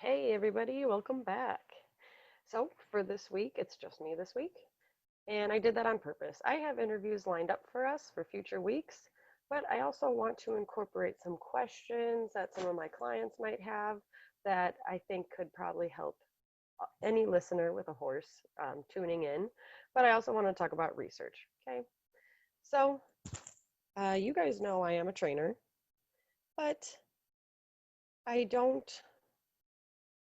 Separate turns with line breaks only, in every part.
Hey everybody, welcome back. So for this week, it's just me this week, and I did that on purpose. I have interviews lined up for us for future weeks, but I also want to incorporate some questions that some of my clients might have that I think could probably help any listener with a horse tuning in. But I also want to talk about research. Okay, so you guys know I am a trainer, but I don't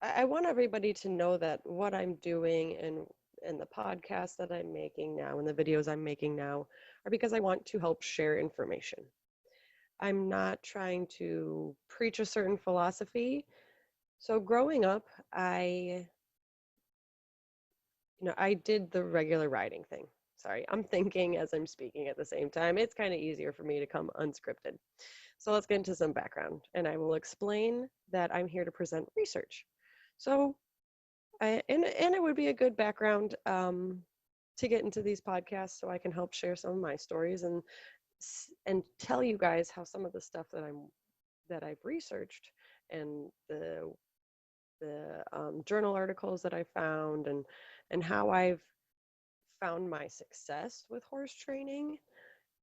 I want everybody to know that what I'm doing and the podcast that I'm making now and the videos I'm making now are because I want to help share information. I'm not trying to preach a certain philosophy. So growing up, I did the regular writing thing. Sorry, I'm thinking as I'm speaking at the same time. It's kind of easier for me to come unscripted. So let's get into some background and I will explain that I'm here to present research. So and it would be a good background to get into these podcasts so I can help share some of my stories and tell you guys how some of the stuff that I've researched and the journal articles that I found and how I've found my success with horse training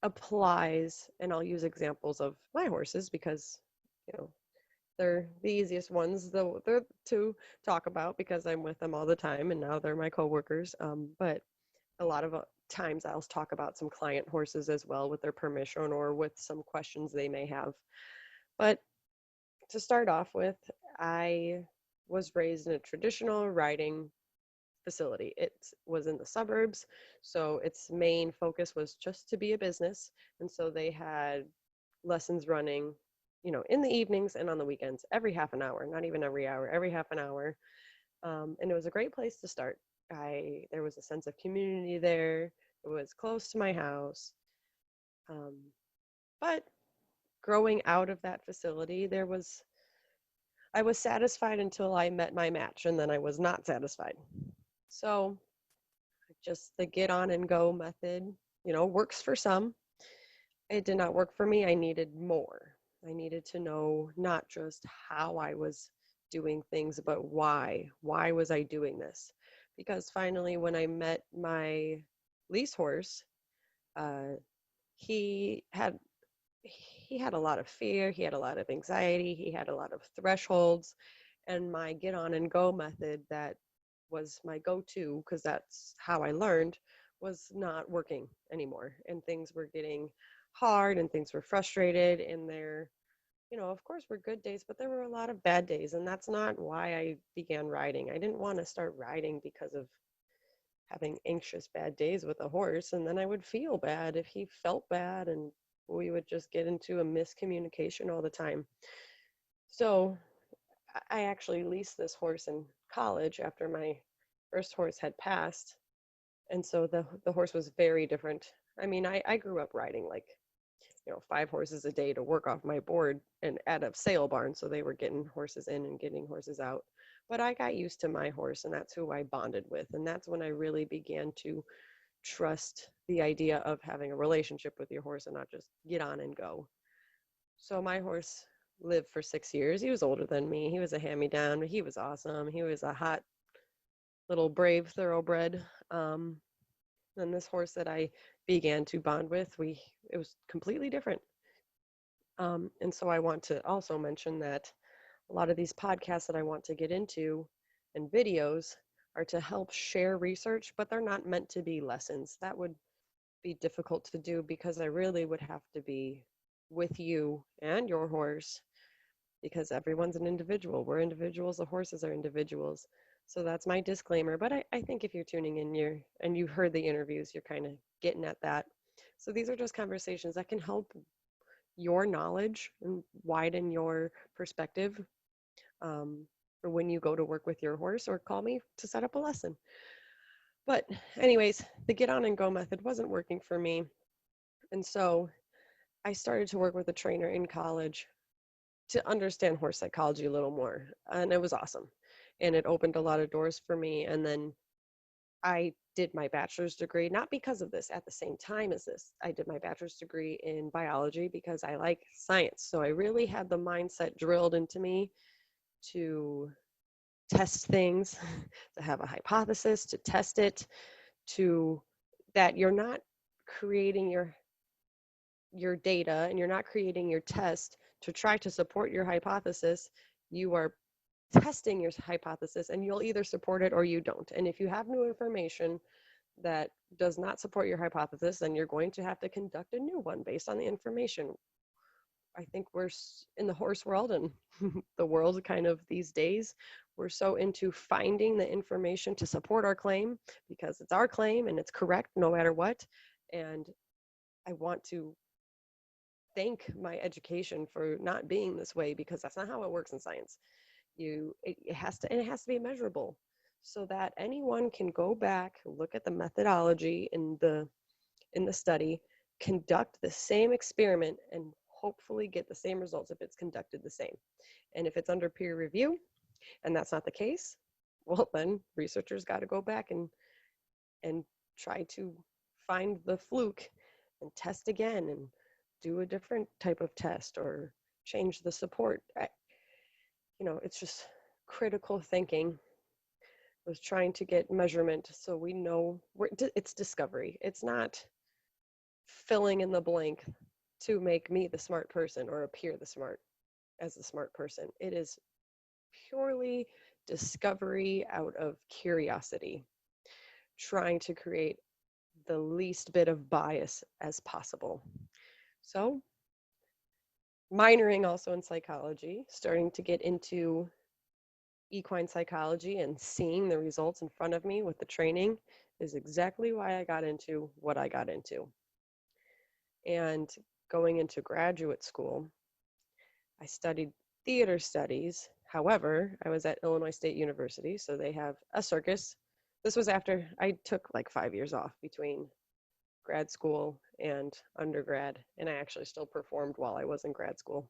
applies. And I'll use examples of my horses because you know they're the easiest ones, though they're to talk about because I'm with them all the time and now they're my coworkers. But a lot of times I'll talk about some client horses as well with their permission or with some questions they may have. But to start off with, I was raised in a traditional riding facility. It was in the suburbs, so its main focus was just to be a business. And so they had lessons running, in the evenings and on the weekends, every half an hour, not even every hour, every half an hour. And it was a great place to start. There was a sense of community there. It was close to my house. Um, but growing out of that facility, I was satisfied until I met my match, and then I was not satisfied. So just the get on and go method, works for some. It did not work for me. I needed more. I needed to know not just how I was doing things, but why. Why was I doing this? Because finally, when I met my lease horse, uh, he had he had a lot of fear. He had a lot of anxiety. He had a lot of thresholds, and my get on and go method that was my go-to because that's how I learned was not working anymore, and things were getting hard and things were frustrated and there of course were good days, but there were a lot of bad days, and that's not why I began riding. I didn't want to start riding because of having anxious bad days with a horse, and then I would feel bad if he felt bad, and we would just get into a miscommunication all the time. So I actually leased this horse in college after my first horse had passed, and so the horse was very different. I mean, I grew up riding like 5 horses a day to work off my board and at a sale barn. So they were getting horses in and getting horses out. But I got used to my horse, and that's who I bonded with. And that's when I really began to trust the idea of having a relationship with your horse and not just get on and go. So my horse lived for 6 years. He was older than me. He was a hand-me-down. He was awesome. He was a hot little brave thoroughbred. And this horse that I began to bond with, it was completely different. And so I want to also mention that a lot of these podcasts that I want to get into and videos are to help share research, but they're not meant to be lessons. That would be difficult to do because I really would have to be with you and your horse because everyone's an individual. We're individuals, the horses are individuals. So that's my disclaimer. But I think if you're tuning in and you heard the interviews, you're kind of getting at that. So these are just conversations that can help your knowledge and widen your perspective for when you go to work with your horse or call me to set up a lesson. But anyways, the get on and go method wasn't working for me. And so I started to work with a trainer in college to understand horse psychology a little more. And it was awesome. And it opened a lot of doors for me. And then I did my bachelor's degree, not because of this, at the same time as this. I did my bachelor's degree in biology because I like science. So I really had the mindset drilled into me to test things, to have a hypothesis, to test it, to that you're not creating your data and you're not creating your test to try to support your hypothesis. You are testing your hypothesis and you'll either support it or you don't. And if you have new information that does not support your hypothesis, then you're going to have to conduct a new one based on the information. I think we're in the horse world and the world kind of these days, we're so into finding the information to support our claim because it's our claim and it's correct no matter what. And I want to thank my education for not being this way because that's not how it works in science. It has to, and it has to be measurable so that anyone can go back, look at the methodology in the study, conduct the same experiment, and hopefully get the same results if it's conducted the same. And if it's under peer review and that's not the case, well, then researchers got to go back and try to find the fluke and test again and do a different type of test or change the support. It's just critical thinking with trying to get measurement so we know it's discovery. It's not filling in the blank to make me the smart person or appear the smart as the smart person. It is purely discovery out of curiosity, trying to create the least bit of bias as possible. So, minoring also in psychology, starting to get into equine psychology and seeing the results in front of me with the training is exactly why I got into what I got into. And going into graduate school, I studied theater studies. However, I was at Illinois State University, so they have a circus. This was after I took like 5 years off between grad school and undergrad, and I actually still performed while I was in grad school.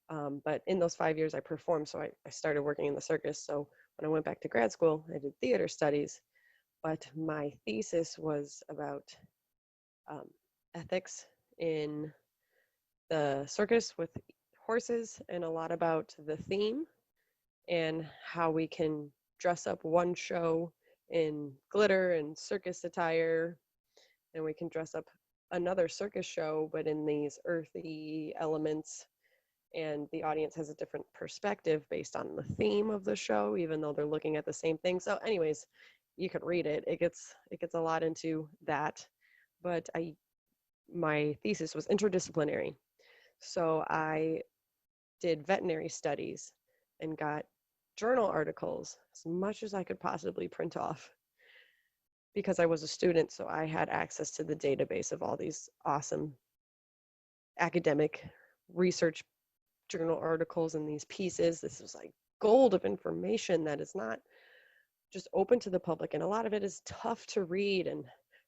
But in those 5 years I performed, so I started working in the circus. So when I went back to grad school, I did theater studies, but my thesis was about um, ethics in the circus with horses and a lot about the theme and how we can dress up one show in glitter and circus attire, and we can dress up another circus show but in these earthy elements, and the audience has a different perspective based on the theme of the show even though they're looking at the same thing. So anyways, you could read it. It gets a lot into that, but my thesis was interdisciplinary. So I did veterinary studies and got journal articles as much as I could possibly print off because I was a student, so I had access to the database of all these awesome academic research journal articles and these pieces. This was like gold of information that is not just open to the public, and a lot of it is tough to read, and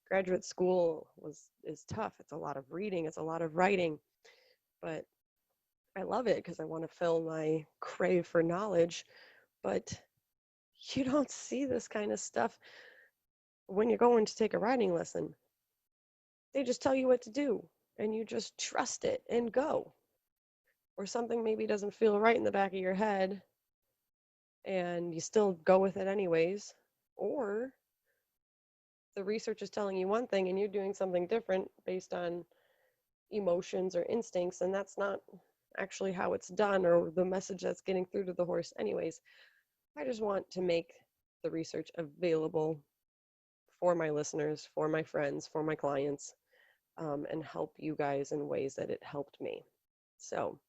graduate school is tough. It's a lot of reading, it's a lot of writing, but I love it because I want to fill my crave for knowledge. But you don't see this kind of stuff when you're going to take a riding lesson. They just tell you what to do and you just trust it and go. Or something maybe doesn't feel right in the back of your head and you still go with it anyways. Or the research is telling you one thing and you're doing something different based on emotions or instincts, and that's not actually how it's done or the message that's getting through to the horse anyways. I just want to make the research available for my listeners, for my friends, for my clients, and help you guys in ways that it helped me. So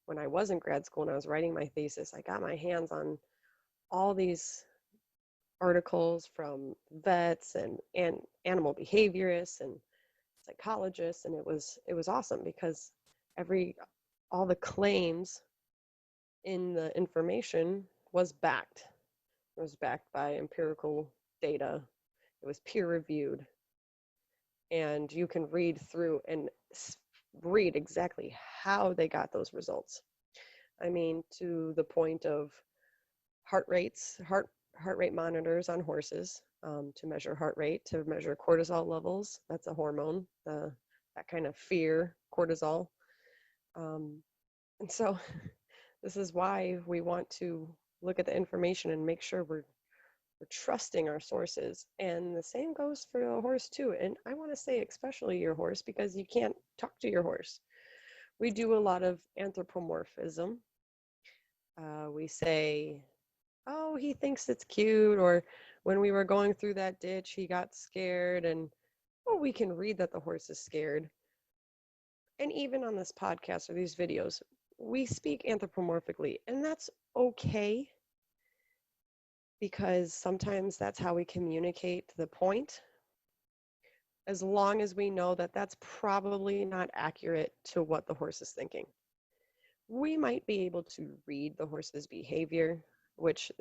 when I was in grad school and I was writing my thesis, I got my hands on all these articles from vets and animal behaviorists and psychologists, and it was awesome because all the claims in the information was backed. It was backed by empirical data. It was peer reviewed, and you can read through and read exactly how they got those results. I mean, to the point of heart rate monitors on horses, to measure heart rate, to measure cortisol levels. That's a hormone, that kind of fear, cortisol. And so this is why we want to look at the information and make sure we're trusting our sources. And the same goes for a horse too. And I want to say especially your horse, because you can't talk to your horse. We do a lot of anthropomorphism. We say, oh, he thinks it's cute, or when we were going through that ditch, he got scared. And oh, we can read that the horse is scared. And even on this podcast or these videos, we speak anthropomorphically, and that's okay, because sometimes that's how we communicate the point, as long as we know that that's probably not accurate to what the horse is thinking. We might be able to read the horse's behavior, which,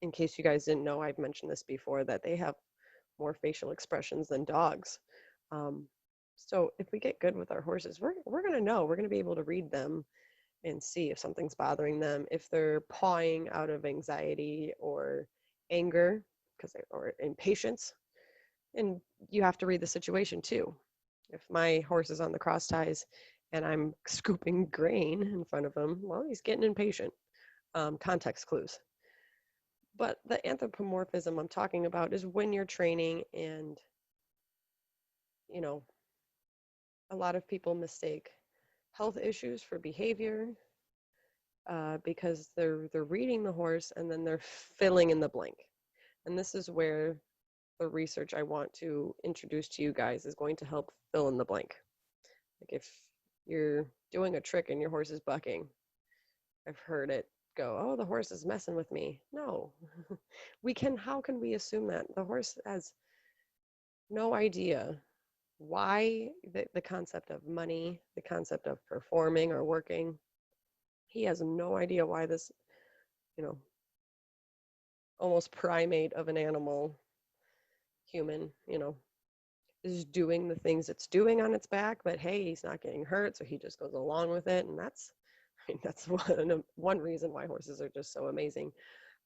in case you guys didn't know, I've mentioned this before, that they have more facial expressions than dogs. Um, so if we get good with our horses, we're going to know, we're going to be able to read them and see if something's bothering them, if they're pawing out of anxiety or anger or impatience. And you have to read the situation too. If my horse is on the cross ties and I'm scooping grain in front of him, well, he's getting impatient. Context clues. But the anthropomorphism I'm talking about is when you're training, and you know, a lot of people mistake health issues for behavior, because they're reading the horse and then they're filling in the blank. And this is where the research I want to introduce to you guys is going to help fill in the blank. Like if you're doing a trick and your horse is bucking, I've heard it go, oh, the horse is messing with me. No, how can we assume that? The horse has no idea why the concept of money, the concept of performing or working, he has no idea why this, you know, almost primate of an animal, human, is doing the things it's doing on its back, but hey, he's not getting hurt, so he just goes along with it. And that's, I mean, that's one reason why horses are just so amazing.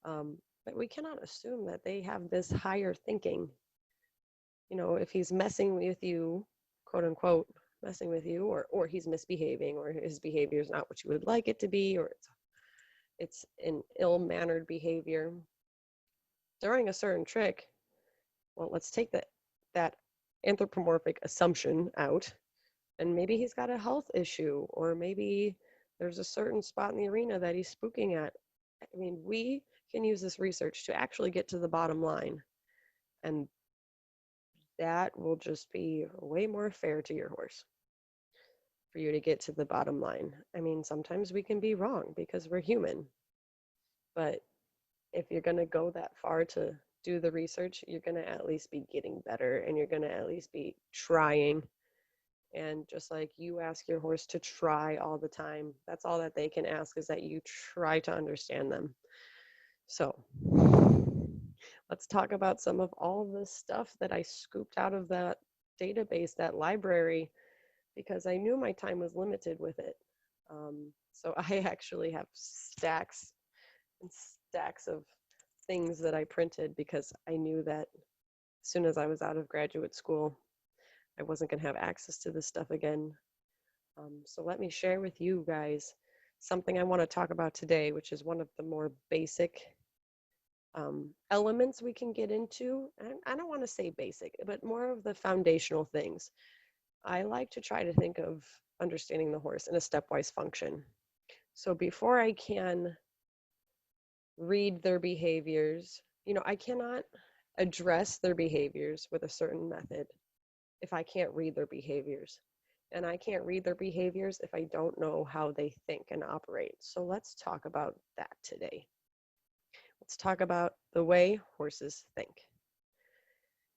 But we cannot assume that they have this higher thinking. If he's messing with you, quote unquote, messing with you, or he's misbehaving, or his behavior is not what you would like it to be, or it's an ill-mannered behavior during a certain trick. Well, let's take that anthropomorphic assumption out, and maybe he's got a health issue, or maybe there's a certain spot in the arena that he's spooking at. I mean, we can use this research to actually get to the bottom line, and that will just be way more fair to your horse for you to get to the bottom line. I mean, sometimes we can be wrong because we're human, but if you're going to go that far to do the research, you're going to at least be getting better, and you're going to at least be trying. And just like you ask your horse to try all the time, that's all that they can ask, is that you try to understand them. So let's talk about some of all the stuff that I scooped out of that database, that library, because I knew my time was limited with it. So I actually have stacks and stacks of things that I printed, because I knew that as soon as I was out of graduate school, I wasn't going to have access to this stuff again. So let me share with you guys something I want to talk about today, which is one of the more basic elements we can get into. And I don't want to say basic, but more of the foundational things. I like to try to think of understanding the horse in a stepwise function. So before I can read their behaviors, I cannot address their behaviors with a certain method if I can't read their behaviors. And I can't read their behaviors if I don't know how they think and operate. So let's talk about that today. Let's talk about the way horses think.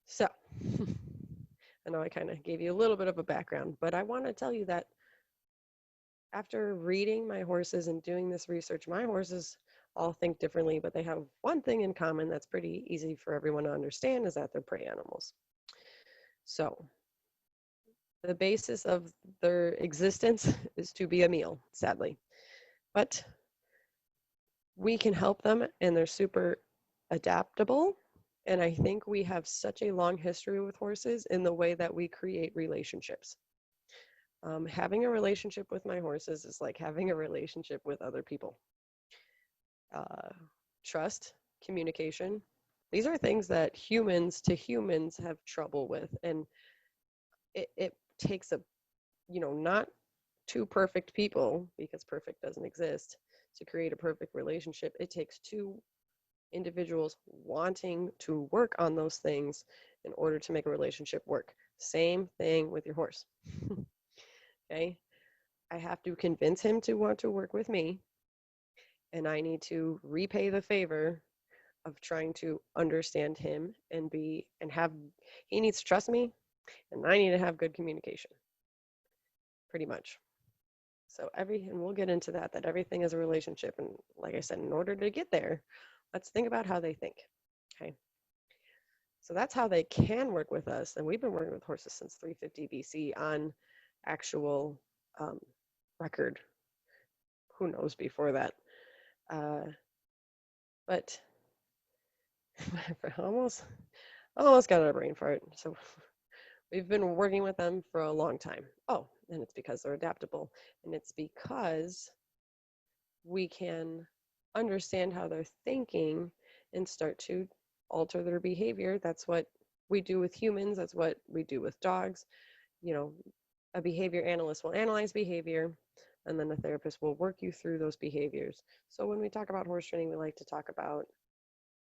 So, I know I kind of gave you a little bit of a background, but I want to tell you that after reading my horses and doing this research, my horses all think differently, but they have one thing in common that's pretty easy for everyone to understand, is that they're prey animals. So the basis of their existence is to be a meal, sadly. But we can help them, and they're super adaptable. And I think we have such a long history with horses in the way that we create relationships. Having a relationship with my horses is like having a relationship with other people. trust, communication. These are things that humans to humans have trouble with. And it takes a, not two perfect people, because perfect doesn't exist, to create a perfect relationship. It takes two individuals wanting to work on those things in order to make a relationship work. Same thing with your horse. Okay? I have to convince him to want to work with me, and I need to repay the favor of trying to understand him and have, he needs to trust me, and I need to have good communication, pretty much. So and we'll get into that everything is a relationship. And like I said, in order to get there, let's think about how they think. Okay. So that's how they can work with us. And we've been working with horses since 350 BC on actual record. Who knows before that? But almost got a brain fart. So we've been working with them for a long time. Oh, and it's because they're adaptable. And it's because we can understand how they're thinking and start to alter their behavior. That's what we do with humans. That's what we do with dogs. You know, a behavior analyst will analyze behavior, and then a therapist will work you through those behaviors. So when we talk about horse training, we like to talk about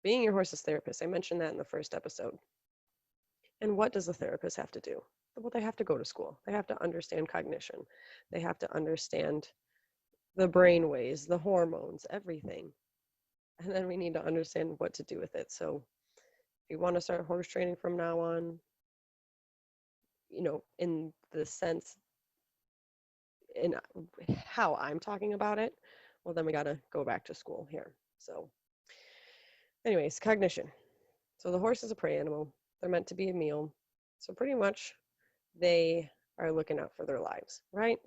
being your horse's therapist. I mentioned that in the first episode. And what does a therapist have to do? Well, they have to go to school. They have to understand cognition. They have to understand the brain waves, the hormones, everything. And then we need to understand what to do with it. So if you want to start horse training from now on, in the sense in how I'm talking about it, well, then we got to go back to school here. So anyways, cognition. So the horse is a prey animal. They're meant to be a meal. So pretty much they are looking out for their lives, right?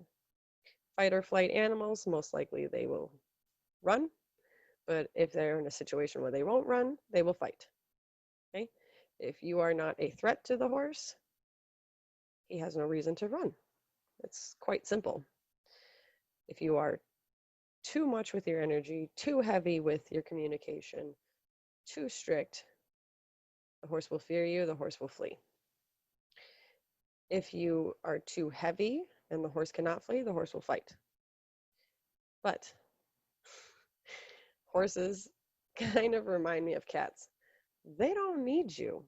Fight or flight animals, most likely they will run. But if they're in a situation where they won't run, they will fight. Okay? If you are not a threat to the horse, he has no reason to run. It's quite simple. If you are too much with your energy, too heavy with your communication, too strict, the horse will fear you, the horse will flee. If you are too heavy and the horse cannot flee, the horse will fight. But horses kind of remind me of cats. They don't need you.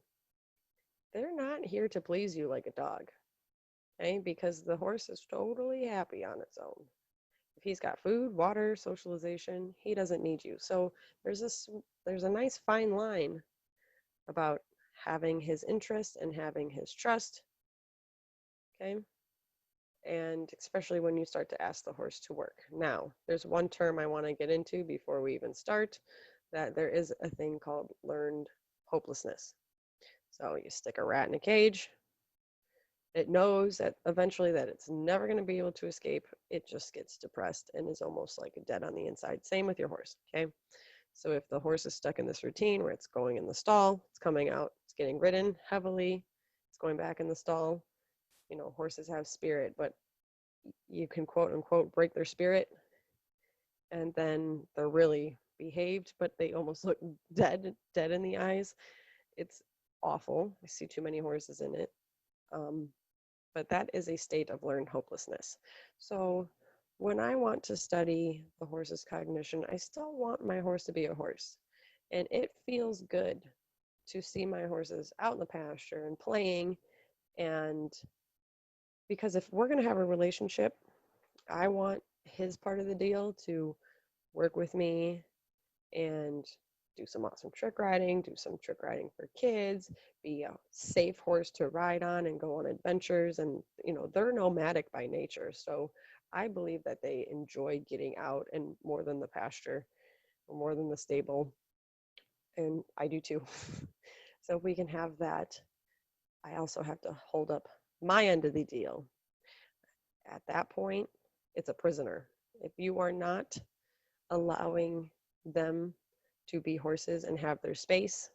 They're not here to please you like a dog, okay? Because the horse is totally happy on its own. If he's got food, water, socialization, he doesn't need you. So there's a nice fine line about having his interest and having his trust, okay? And especially when you start to ask the horse to work. Now, there's one term I want to get into before we even start, that there is a thing called learned hopelessness. So you stick a rat in a cage, it knows that eventually that it's never going to be able to escape. It just gets depressed and is almost like dead on the inside. Same with your horse, okay? So if the horse is stuck in this routine where it's going in the stall, it's coming out, it's getting ridden heavily, it's going back in the stall. Horses have spirit, but you can quote unquote break their spirit and then they're really behaved, but they almost look dead in the eyes. It's awful. I see too many horses in it. But that is a state of learned hopelessness. So when I want to study the horse's cognition, I still want my horse to be a horse. And it feels good to see my horses out in the pasture and playing. And because if we're going to have a relationship, I want his part of the deal to work with me and do some awesome trick riding, do some trick riding for kids, be a safe horse to ride on and go on adventures. And, they're nomadic by nature. So I believe that they enjoy getting out and more than the pasture or more than the stable. And I do too. So if we can have that, I also have to hold up my end of the deal. At that point, it's a prisoner. If you are not allowing them to be horses and have their space,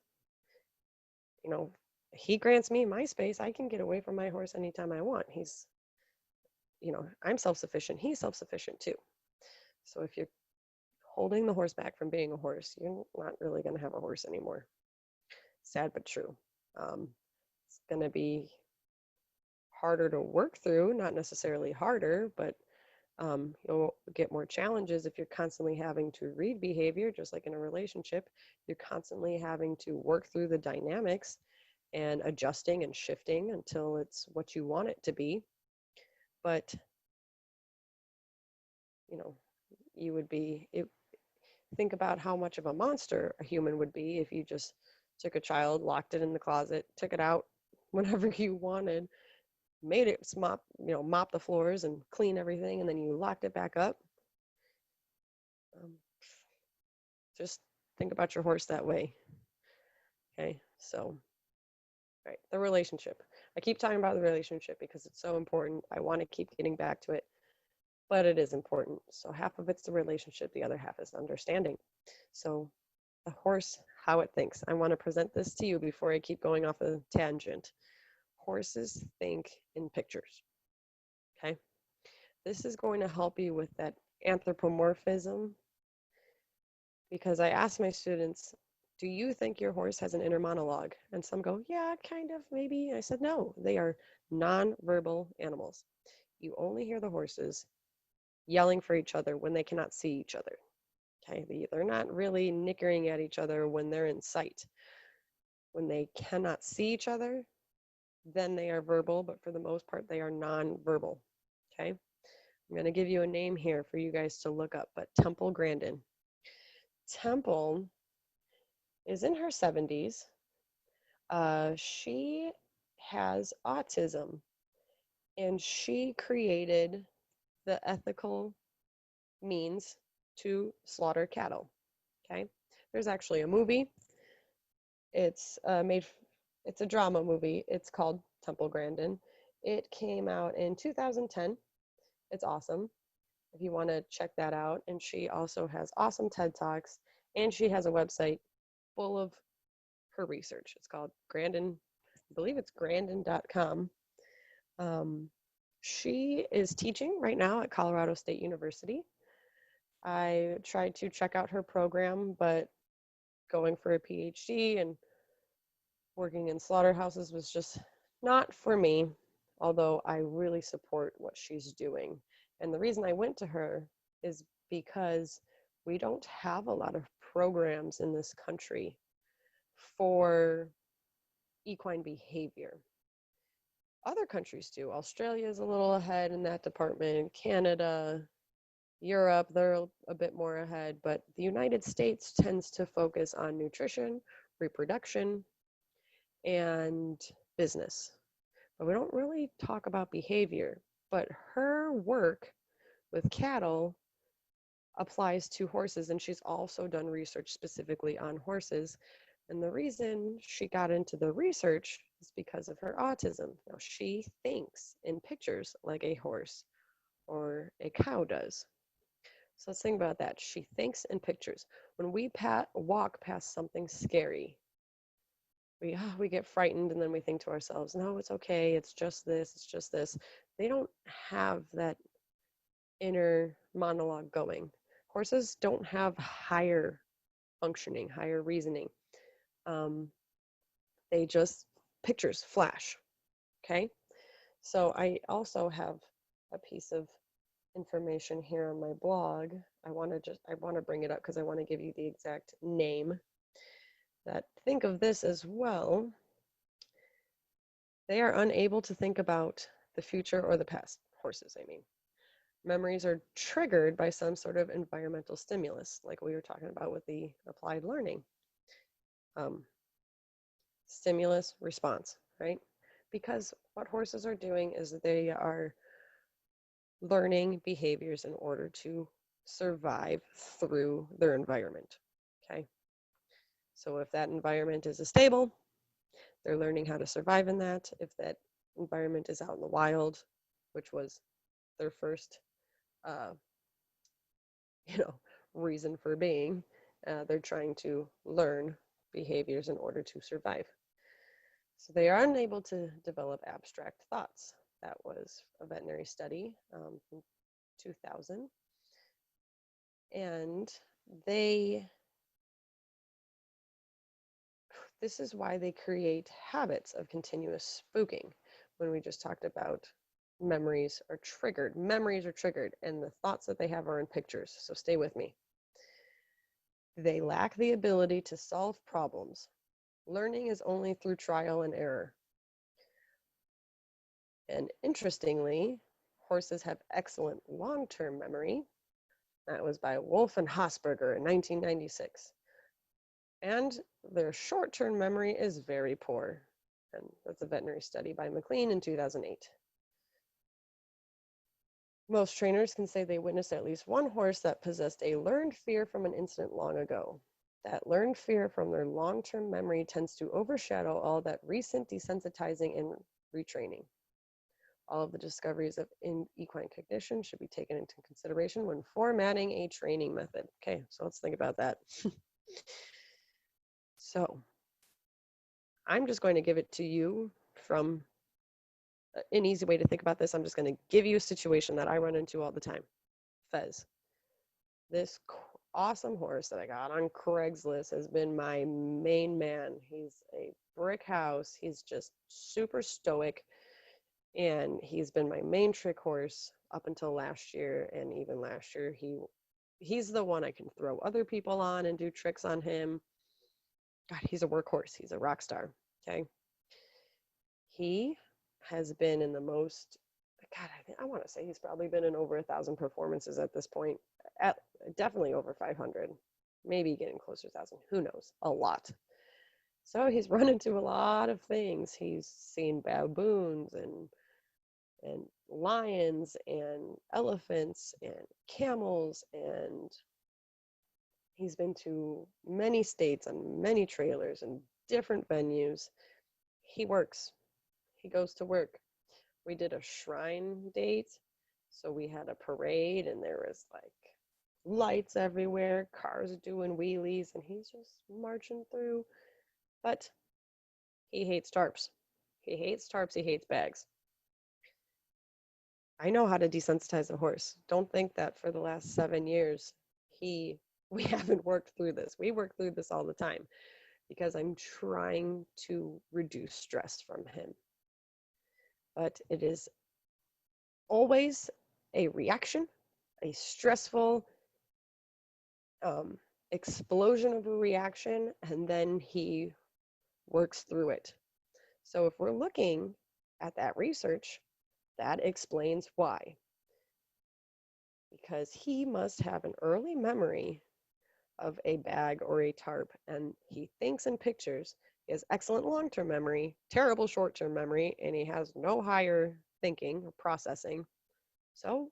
he grants me my space. I can get away from my horse anytime I want. I'm self-sufficient. He's self-sufficient too. So if your holding the horse back from being a horse. You're not really going to have a horse anymore. Sad but true. It's going to be harder to work through, not necessarily harder, but you'll get more challenges if you're constantly having to read behavior, just like in a relationship. You're constantly having to work through the dynamics and adjusting and shifting until it's what you want it to be. But, you know, you would be, think about how much of a monster a human would be if you just took a child, locked it in the closet, took it out whenever you wanted, made it mop the floors and clean everything, and then you locked it back up. Um, just think about your horse that way. Okay, so, right, the relationship. I keep talking about the relationship because it's so important. I want to keep getting back to it, but it is important. So half of it's the relationship, the other half is understanding. So the horse, how it thinks. I want to present this to you before I keep going off a tangent. Horses think in pictures. Okay, this is going to help you with that anthropomorphism, because I ask my students, do you think your horse has an inner monologue? And some go, yeah, kind of, maybe. I said, no, they are nonverbal animals. You only hear the horses yelling for each other when they cannot see each other. Okay, they're not really nickering at each other when they're in sight. When they cannot see each other, then they are verbal, but for the most part, they are nonverbal. Okay, I'm going to give you a name here for you guys to look up, but Temple Grandin. Temple is in her 70s. She has autism, and she created the ethical means to slaughter cattle. Okay, there's actually a movie. It's it's a drama movie. It's called Temple Grandin. It came out in 2010. It's awesome if you want to check that out. And she also has awesome TED Talks, and she has a website full of her research. It's called Grandin, I believe it's grandin.com. She is teaching right now at Colorado State University. I tried to check out her program, but going for a PhD and working in slaughterhouses was just not for me, although I really support what she's doing. And the reason I went to her is because we don't have a lot of programs in this country for equine behavior. Other countries do. Australia is a little ahead in that department. Canada, Europe, they're a bit more ahead, but the United States tends to focus on nutrition, reproduction, and business. But we don't really talk about behavior. But her work with cattle applies to horses, and she's also done research specifically on horses. And the reason she got into the research is because of her autism. Now, she thinks in pictures like a horse or a cow does. So let's think about that. She thinks in pictures. When we walk past something scary, we get frightened and then we think to ourselves, no, it's okay. It's just this. It's just this. They don't have that inner monologue going. Horses don't have higher functioning, higher reasoning. They just pictures flash. Okay. So I also have a piece of information here on my blog. I want to bring it up because I want to give you the exact name. That think of this as well. They are unable to think about the future or the past. Horses, I mean. Memories are triggered by some sort of environmental stimulus, like we were talking about with the applied learning. Stimulus response, right? Because what horses are doing is they are learning behaviors in order to survive through their environment, okay? So if that environment is a stable, they're learning how to survive in that. If that environment is out in the wild, which was their first, uh, you know, reason for being, they're trying to learn behaviors in order to survive. So they are unable to develop abstract thoughts. That was a veterinary study from 2000. And they this is why they create habits of continuous spooking. When we just talked about memories are triggered, and the thoughts that they have are in pictures. So stay with me. They lack the ability to solve problems. Learning is only through trial and error. And interestingly, horses have excellent long-term memory. That was by Wolf and Hosberger in 1996. And their short-term memory is very poor. And that's a veterinary study by McLean in 2008. Most trainers can say they witnessed at least one horse that possessed a learned fear from an incident long ago. That learned fear from their long-term memory tends to overshadow all that recent desensitizing and retraining. All of the discoveries of equine cognition should be taken into consideration when formatting a training method. Okay, so let's think about that. So I'm just going to give it to you from an easy way to think about this. I'm just going to give you a situation that I run into all the time. Fez. This awesome horse that I got on Craigslist has been my main man. He's a brick house. He's just super stoic. And he's been my main trick horse up until last year. And even last year, he's the one I can throw other people on and do tricks on him. God, he's a workhorse. He's a rock star. Okay. He has been in the most, God, I want to say he's probably been in over 1,000 performances at this point. At definitely over 500, maybe getting closer to 1,000. Who knows? A lot. So he's run into a lot of things. He's seen baboons and lions and elephants and camels, and he's been to many states on many trailers and different venues. He works. He goes to work. We did a shrine date, so we had a parade, and there was like lights everywhere, cars doing wheelies, and he's just marching through. But he hates tarps. He hates tarps. He hates bags. I know how to desensitize a horse. Don't think that for the last 7 years we haven't worked through this. We work through this all the time because I'm trying to reduce stress from him. But it is always a reaction, a stressful explosion of a reaction, and then he works through it. So if we're looking at that research, that explains why. Because he must have an early memory of a bag or a tarp, and he thinks in pictures. He has excellent long-term memory, terrible short-term memory, and he has no higher thinking or processing. So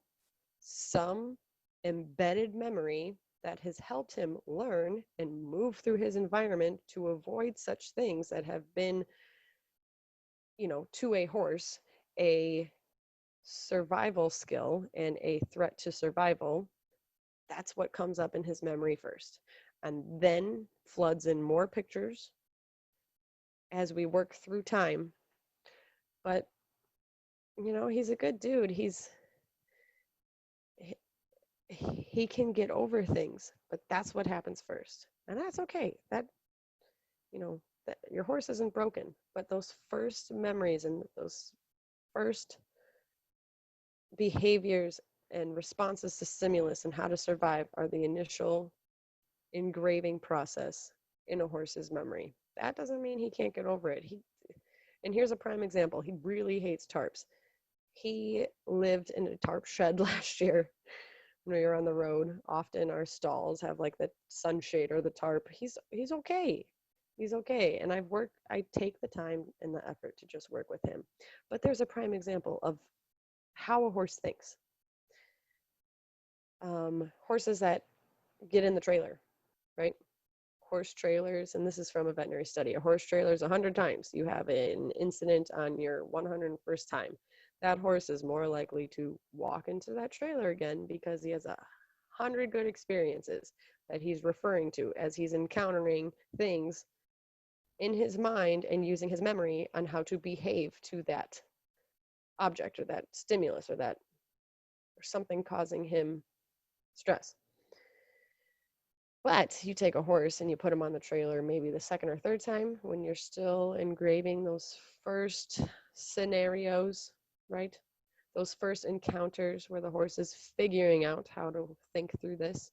some embedded memory that has helped him learn and move through his environment to avoid such things that have been, to a horse, a survival skill and a threat to survival. That's what comes up in his memory first, and then floods in more pictures as we work through time. But he's a good dude. He can get over things, but that's what happens first, and that's okay. That your horse isn't broken, but those first memories and those first behaviors and responses to stimulus and how to survive are the initial engraving process in a horse's memory. That doesn't mean he can't get over it. And here's a prime example. He really hates tarps. He lived in a tarp shed last year when we were on the road. Often our stalls have like the sunshade or the tarp. He's okay. He's okay. And I take the time and the effort to just work with him. But there's a prime example of how a horse thinks. Horses that get in the trailer, right? Horse trailers, and this is from a veterinary study, a horse trailer is 100 times. You have an incident on your 101st time. That horse is more likely to walk into that trailer again because he has 100 good experiences that he's referring to as he's encountering things in his mind and using his memory on how to behave to that object or that stimulus or something causing him stress. But you take a horse and you put him on the trailer maybe the second or third time when you're still engraving those first scenarios, right? Those first encounters where the horse is figuring out how to think through this.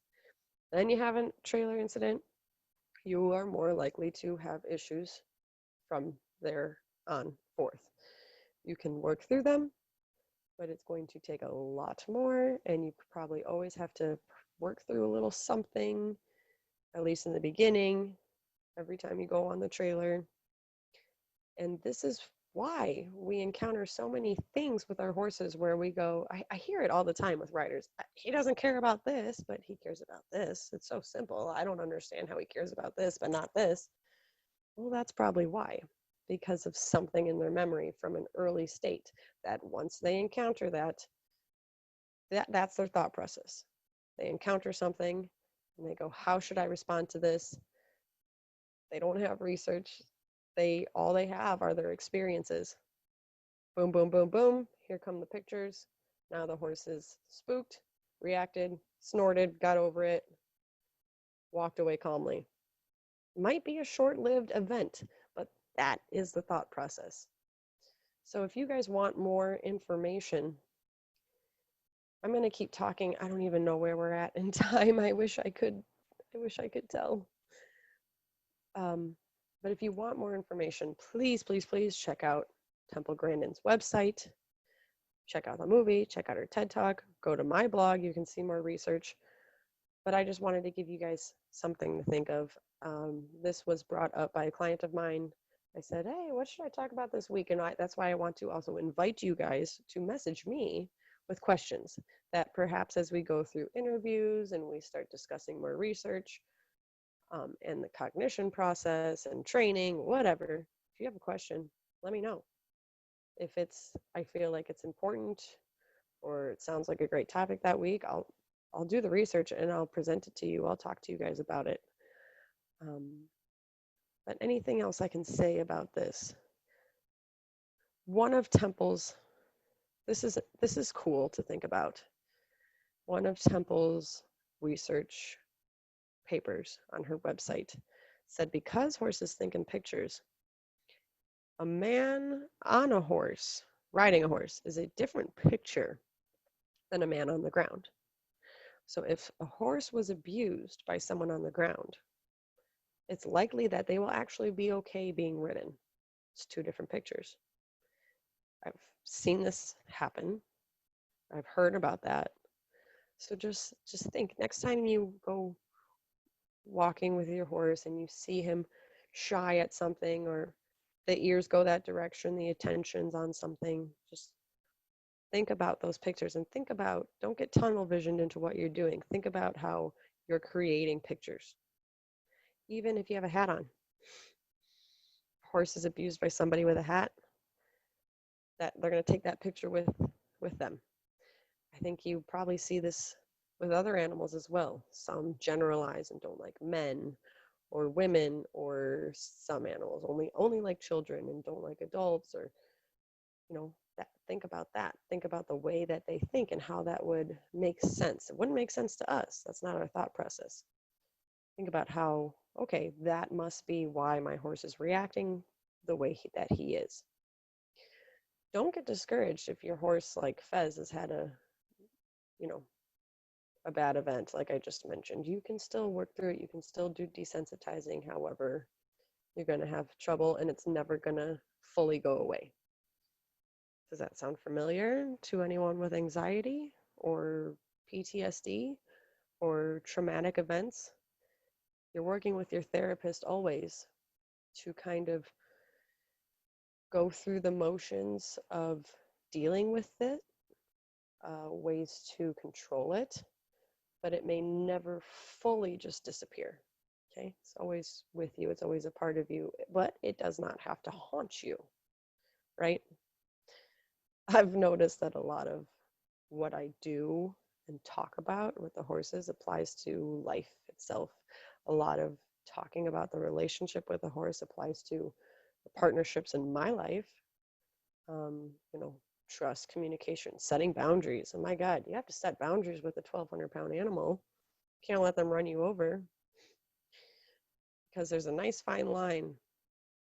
Then you have a trailer incident, you are more likely to have issues from there on forth. You can work through them, but it's going to take a lot more, and you probably always have to work through a little something, at least in the beginning, every time you go on the trailer. And this is why we encounter so many things with our horses where we go, I hear it all the time with riders. He doesn't care about this, but he cares about this. It's so simple. I don't understand how he cares about this, but not this. Well, that's probably why, because of something in their memory from an early state that once they encounter that's their thought process. They encounter something and they go, how should I respond to this? They don't have research. All they have are their experiences. Boom, boom, boom, boom. Here come the pictures. Now the horse is spooked, reacted, snorted, got over it, walked away calmly. Might be a short-lived event, but that is the thought process. So if you guys want more information, I'm going to keep talking. I don't even know where we're at in time. I wish I could tell. But if you want more information, please, please, please check out Temple Grandin's website. Check out the movie, check out her TED Talk, go to my blog. You can see more research. But I just wanted to give you guys something to think of. This was brought up by a client of mine. I said, hey, what should I talk about this week? And that's why I want to also invite you guys to message me with questions that perhaps as we go through interviews and we start discussing more research and the cognition process and training, whatever, if you have a question, let me know. If I feel like it's important or it sounds like a great topic that week, I'll do the research and I'll present it to you. I'll talk to you guys about it. But anything else I can say about this? One of Temple's, this is cool to think about. One of Temple's research papers on her website said because horses think in pictures, a man on a horse, riding a horse, is a different picture than a man on the ground. So if a horse was abused by someone on the ground, it's likely that they will actually be okay being ridden. It's two different pictures. I've seen this happen. I've heard about that. So just think next time you go walking with your horse and you see him shy at something or the ears go that direction, the attention's on something, just think about those pictures and don't get tunnel visioned into what you're doing. Think about how you're creating pictures. Even if you have a hat on. Horse is abused by somebody with a hat, that they're going to take that picture with them. I think you probably see this with other animals as well. Some generalize and don't like men or women, or some animals only like children and don't like adults, or think about that. Think about the way that they think and how that would make sense. It wouldn't make sense to us. That's not our thought process. Think about how, okay, that must be why my horse is reacting the way that he is. Don't get discouraged if your horse, like Fez, has had a bad event, like I just mentioned. You can still work through it. You can still do desensitizing. However, you're going to have trouble and it's never going to fully go away. Does that sound familiar to anyone with anxiety or PTSD or traumatic events? You're working with your therapist always to kind of go through the motions of dealing with it, ways to control it, but it may never fully just disappear. Okay, it's always with you, it's always a part of you, but it does not have to haunt you, right? I've noticed that a lot of what I do and talk about with the horses applies to life itself. A lot of talking about the relationship with the horse applies to the partnerships in my life. Trust, communication, setting boundaries. Oh my God, you have to set boundaries with a 1,200-pound animal. You can't let them run you over. because there's a nice fine line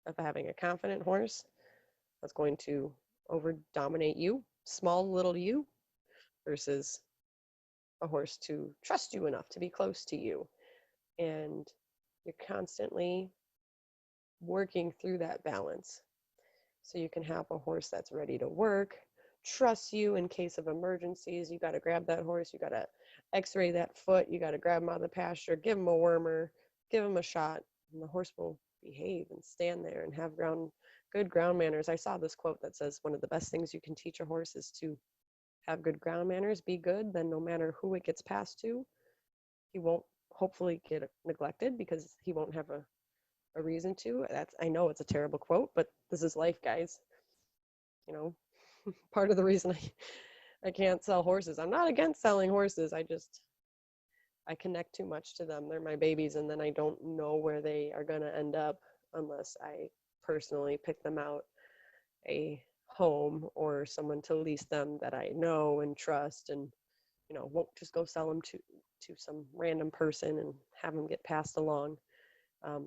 of having a confident horse that's going to over dominate you, small little you, versus a horse to trust you enough to be close to you. And you're constantly working through that balance. So you can have a horse that's ready to work, trust you in case of emergencies. You got to grab that horse, you got to x-ray that foot, you got to grab him out of the pasture, give him a wormer, give him a shot, and the horse will behave and stand there and have good ground manners. I saw this quote that says one of the best things you can teach a horse is to have good ground manners, be good, then no matter who it gets passed to, he won't hopefully get neglected because he won't have a reason to. I know it's a terrible quote, but this is life, guys. You know, part of the reason I can't sell horses. I'm not against selling horses. I connect too much to them. They're my babies, and then I don't know where they are going to end up unless I personally pick them out a home or someone to lease them that I know and trust, and won't just go sell them to some random person and have them get passed along.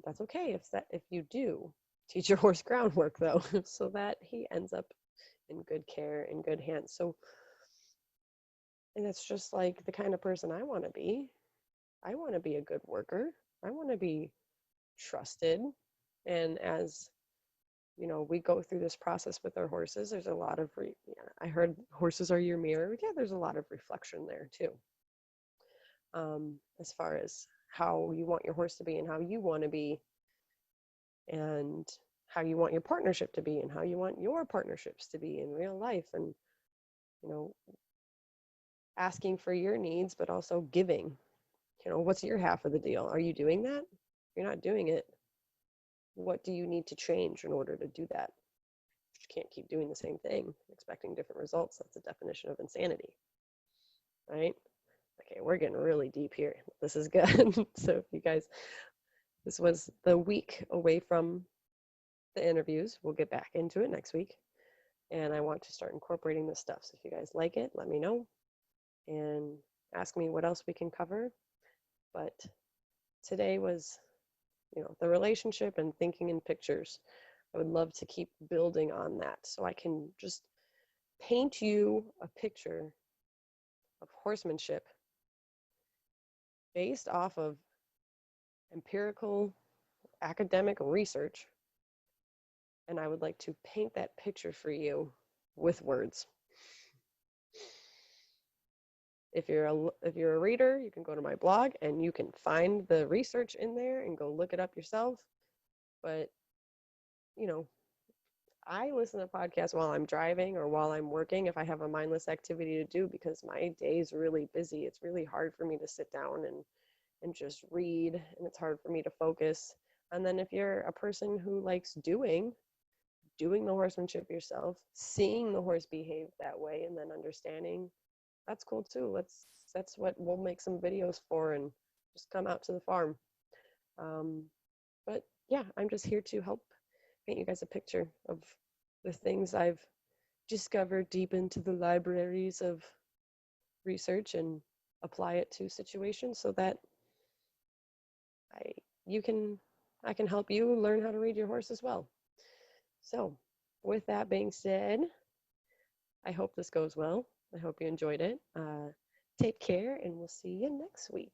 That's okay if you do teach your horse groundwork though, so that he ends up in good care, in good hands. So, and it's just like the kind of person I want to be. I want to be a good worker. I want to be trusted. And as we go through this process with our horses, there's a lot of, I heard horses are your mirror. Yeah, there's a lot of reflection there too. As far as how you want your horse to be and how you want to be, and how you want your partnership to be and how you want your partnerships to be in real life, and asking for your needs, but also giving. What's your half of the deal? Are you doing that? If you're not doing it, what do you need to change in order to do that? You can't keep doing the same thing, expecting different results. That's the definition of insanity, right? Okay, we're getting really deep here. This is good. So if you guys, this was the week away from the interviews. We'll get back into it next week. And I want to start incorporating this stuff. So if you guys like it, let me know and ask me what else we can cover. But today was, the relationship and thinking in pictures. I would love to keep building on that so I can just paint you a picture of horsemanship based off of empirical academic research. And I would like to paint that picture for you with words. If you're a reader, you can go to my blog and you can find the research in there and go look it up yourself. But I listen to podcasts while I'm driving or while I'm working if I have a mindless activity to do, because my day's really busy. It's really hard for me to sit down and just read, and it's hard for me to focus. And then if you're a person who likes doing the horsemanship yourself, seeing the horse behave that way and then understanding, that's cool too. That's what we'll make some videos for, and just come out to the farm. But yeah, I'm just here to help paint you guys a picture of the things I've discovered deep into the libraries of research and apply it to situations so that I can help you learn how to read your horse as well. So with that being said, I hope this goes well. I hope you enjoyed it. Take care, and we'll see you next week.